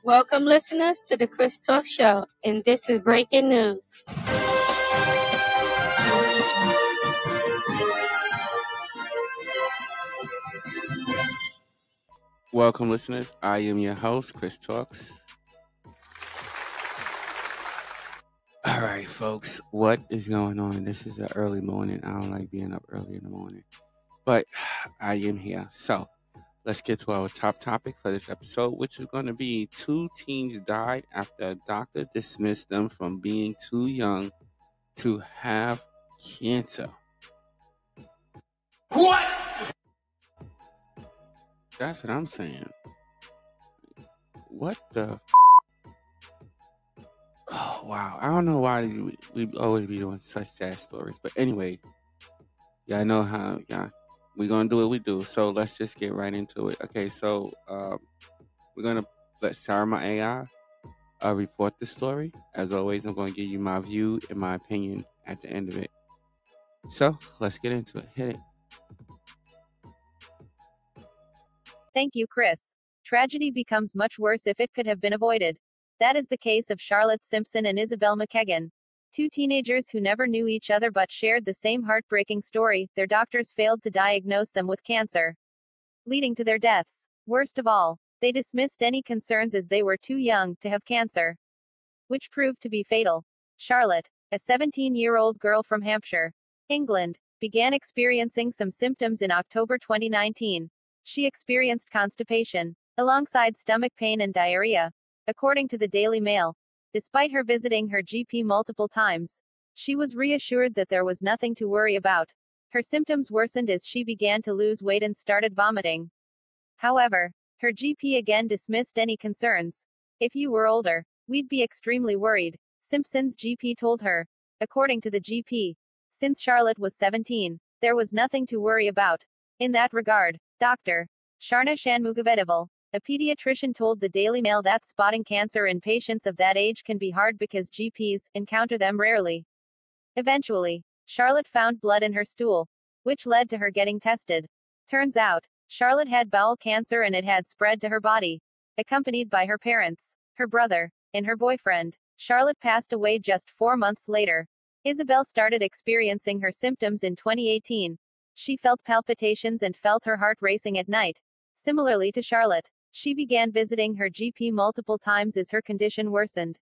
Welcome, listeners, to the Chris Talk Show, and this is breaking news. Welcome, listeners. I am your host, Chris Talks. All right, folks, what is going on? This is an early morning. I don't like being up early in the morning, but I am here. So let's get to our top topic for this episode, which is going to be 2 teens died after a doctor dismissed them from being too young to have cancer. What? That's what I'm saying. What the? Oh, wow. I don't know why we always be doing such sad stories. But anyway, I know how, we're going to do what we do. So let's just get right into it. Okay, so we're going to let Sarah, my AI, report the story. As always, I'm going to give you my view and my opinion at the end of it. So let's get into it. Hit it. Thank you, Chris. Tragedy becomes much worse if it could have been avoided. That is the case of Charlotte Simpson and Isabel McKagan. 2 teenagers who never knew each other but shared the same heartbreaking story. Their doctors failed to diagnose them with cancer, leading to their deaths. Worst of all, they dismissed any concerns as they were too young to have cancer, which proved to be fatal. Charlotte, a 17-year-old girl from Hampshire, England, began experiencing some symptoms in October 2019. She experienced constipation, alongside stomach pain and diarrhea, according to the Daily Mail. Despite her visiting her GP multiple times, she was reassured that there was nothing to worry about. Her symptoms worsened as she began to lose weight and started vomiting. However, her GP again dismissed any concerns. "If you were older, we'd be extremely worried," Simpson's GP told her. According to the GP, since Charlotte was 17, there was nothing to worry about. In that regard, Dr. Sharna Shanmugavedival, a pediatrician, told the Daily Mail that spotting cancer in patients of that age can be hard because GPs encounter them rarely. Eventually, Charlotte found blood in her stool, which led to her getting tested. Turns out, Charlotte had bowel cancer and it had spread to her body. Accompanied by her parents, her brother, and her boyfriend, Charlotte passed away just 4 months later. Isabel started experiencing her symptoms in 2018. She felt palpitations and felt her heart racing at night. Similarly to Charlotte, she began visiting her GP multiple times as her condition worsened.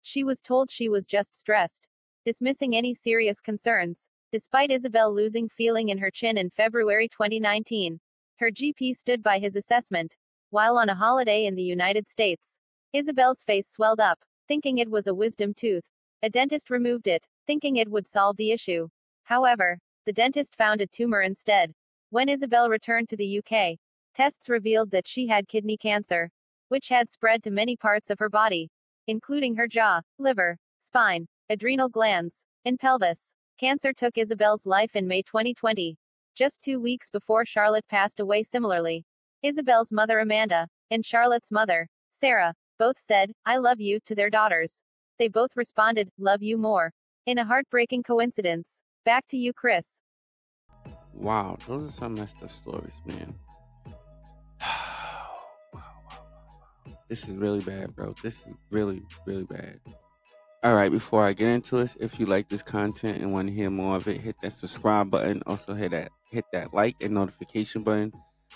She was told she was just stressed, dismissing any serious concerns. Despite Isabel losing feeling in her chin in February 2019, her GP stood by his assessment. While on a holiday in the United States, Isabel's face swelled up, thinking it was a wisdom tooth. A dentist removed it, thinking it would solve the issue. However, the dentist found a tumor instead. When Isabel returned to the UK, tests revealed that she had kidney cancer, which had spread to many parts of her body, including her jaw, liver, spine, adrenal glands, and pelvis. Cancer took Isabel's life in May 2020, just 2 weeks before Charlotte passed away. Similarly, Isabel's mother Amanda, and Charlotte's mother, Sarah, both said, "I love you," to their daughters. They both responded, "Love you more." In a heartbreaking coincidence. Back to you, Chris. Wow, those are some messed up stories, man. This is really bad, bro. This is really, really bad. All right, before I get into it, if you like this content and want to hear more of it, hit that subscribe button. Also hit that like and notification button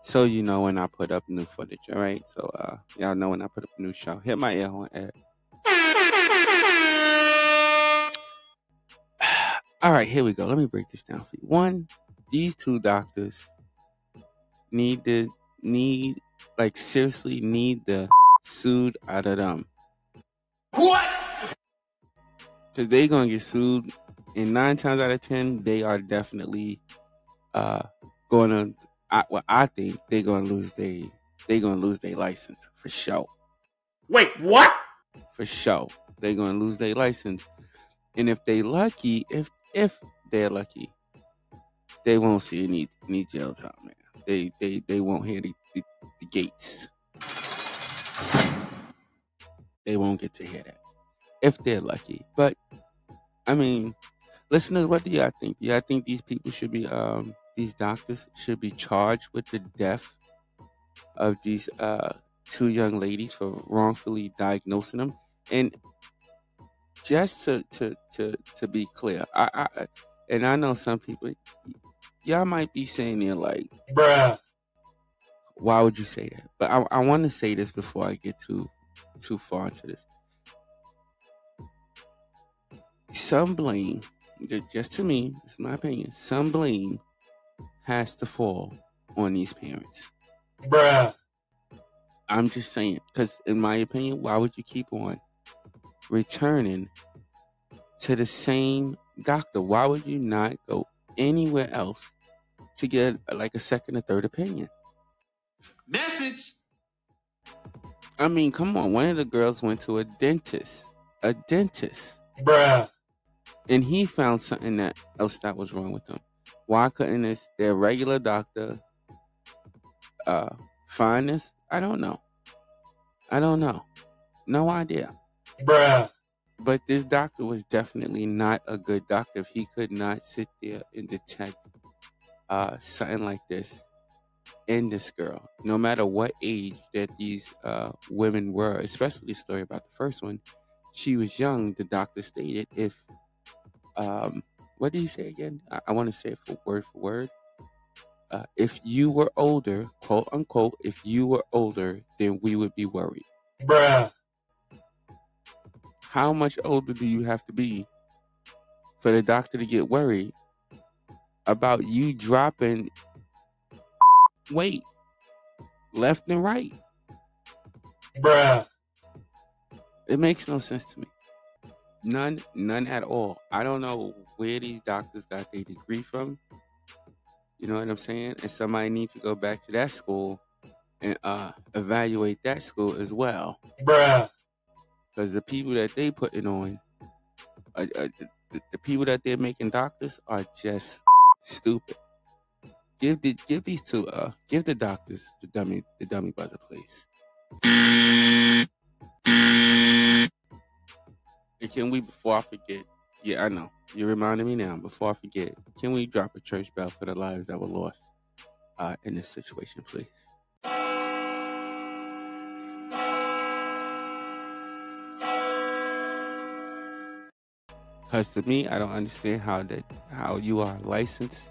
so you know when I put up new footage. All right, so y'all know when I put up a new show. Hit my ear horn ad. All right, here we go. Let me break this down for you. 1, these 2 doctors seriously need the sued out of them. What? Because they going to get sued, and 9 times out of 10, they are definitely going to, I think they're going to lose their license for sure. Wait, what? For sure. They're going to lose their license. And if they lucky, if they're lucky, they won't see any jail time, man. They won't hear the gates. They won't get to hear that if they're lucky. But I mean, listeners, what do y'all think? Do y'all think these people should be these doctors should be charged with the death of these two young ladies for wrongfully diagnosing them. And just to be clear, and I know some people, y'all might be saying they're like, bruh, why would you say that? But I want to say this before I get too far into this. Some blame, just to me, this is my opinion, some blame has to fall on these parents. Bruh. I'm just saying, because in my opinion, why would you keep on returning to the same doctor? Why would you not go anywhere else to get like a second or third opinion? Message. I mean, come on. One of the girls went to a dentist. Bruh. And he found something else that was wrong with them. Why couldn't their regular doctor find this? I don't know. No idea. Bruh. But this doctor was definitely not a good doctor if he could not sit there and detect something like this in this girl. No matter what age that these women were, especially the story about the first one, she was young. The doctor stated if, what did he say again? I want to say it for word. If you were older, quote unquote, if you were older, then we would be worried. Bruh. How much older do you have to be for the doctor to get worried about you dropping weight left and right? Bruh. It makes no sense to me. None at all. I don't know where these doctors got their degree from. You know what I'm saying? And somebody needs to go back to that school and evaluate that school as well. Bruh. Because the people that they putting on, the people that they're making doctors are just stupid. Give the doctors the dummy buzzer, please. And can we, before I forget, yeah, I know you're reminding me now. Before I forget, can we drop a church bell for the lives that were lost in this situation, please? Because to me, I don't understand how you are a licensed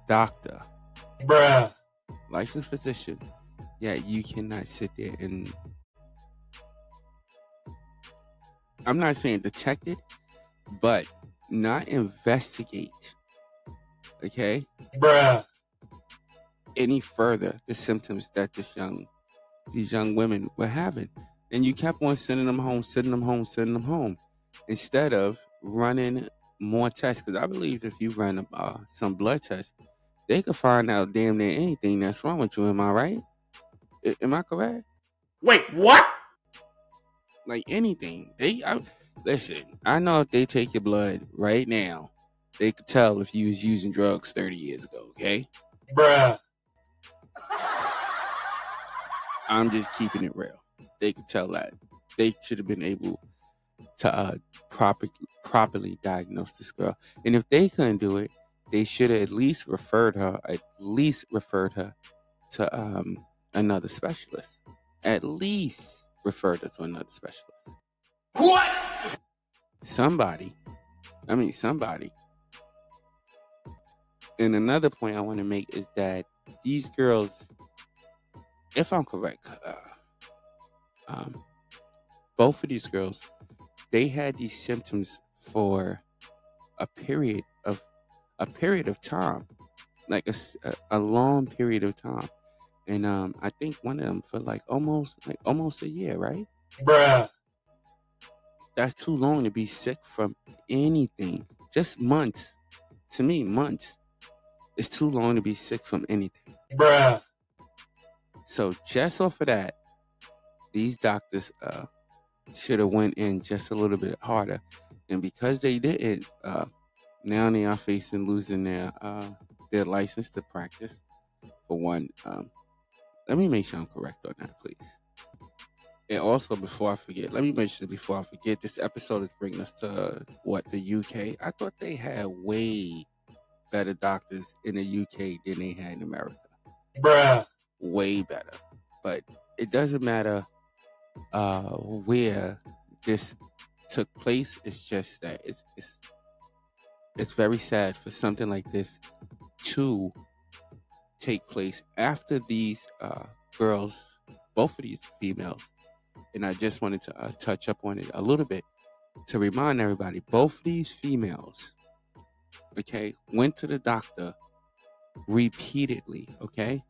doctor, bruh, licensed physician, yet you cannot sit there and, I'm not saying detect it, but not investigate, okay, bruh, any further the symptoms that these young women were having. And you kept on sending them home, instead of running more tests. Because I believe if you run some blood tests, they could find out damn near anything that's wrong with you. Am I right? Am I correct? Wait, what? Like anything. Listen, I know if they take your blood right now, they could tell if you was using drugs 30 years ago, okay? Bruh. I'm just keeping it real. They could tell that. They should have been able to properly diagnose this girl. And if they couldn't do it, they should have at least referred her to another specialist. At least referred her to another specialist. What? Somebody. And another point I want to make is that these girls, if I'm correct, both of these girls, they had these symptoms for a period of time, like a long period of time. And I think one of them for almost a year, right? Bruh. That's too long to be sick from anything. Just months. To me, months. It's too long to be sick from anything. Bruh. So just off of that, these doctors should have went in just a little bit harder. And because they didn't, now they are facing losing their license to practice. For one, let me make sure I'm correct on that, please. And also, before I forget, this episode is bringing us to the UK. I thought they had way better doctors in the UK than they had in America. Bruh. Way better. But it doesn't matter where this took place. It's just that it's very sad for something like this to take place after these girls, both of these females, and I just wanted to touch up on it a little bit to remind everybody, both of these females, okay, went to the doctor repeatedly, okay?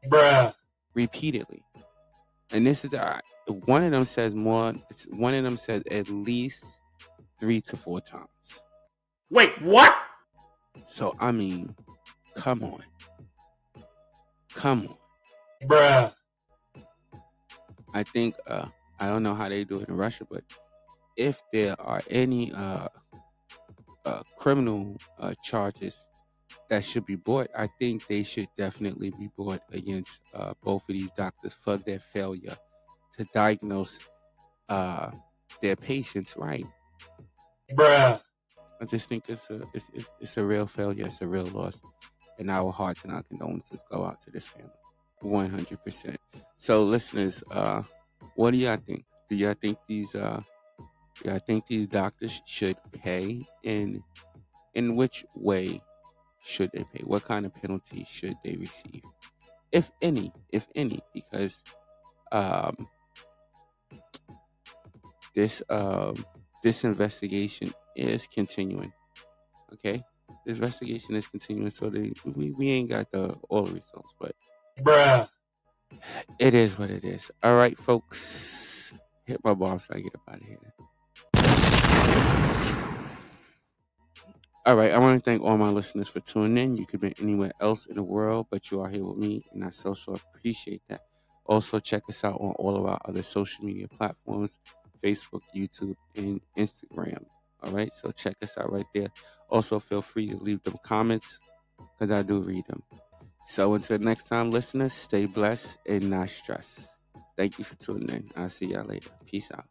Bruh. Repeatedly. And this is one of them says more, one of them says at least 3 to 4 times. Wait, what? So, I mean, come on. Come on. Bruh. I think, I don't know how they do it in Russia, but if there are any criminal charges that should be brought, I think they should definitely be brought against both of these doctors for their failure to diagnose their patients right. Bruh. I just think it's a real failure. It's a real loss, and our hearts and our condolences go out to this family, 100%. So, listeners, what do y'all think? Do y'all think these doctors should pay? In which way should they pay? What kind of penalty should they receive, if any? Because this investigation is continuing. Okay, this investigation is continuing, so we ain't got all the results, but Bruh. it is what it is. All right, folks, hit my bar so I get up out of here. All right, I want to thank all my listeners for tuning in. You could be anywhere else in the world, but you are here with me, and I so appreciate that. Also, check us out on all of our other social media platforms, Facebook, YouTube, and Instagram. All right, so check us out right there. Also, feel free to leave them comments, because I do read them. So until next time, listeners, stay blessed and not stressed. Thank you for tuning in. I'll see y'all later. Peace out.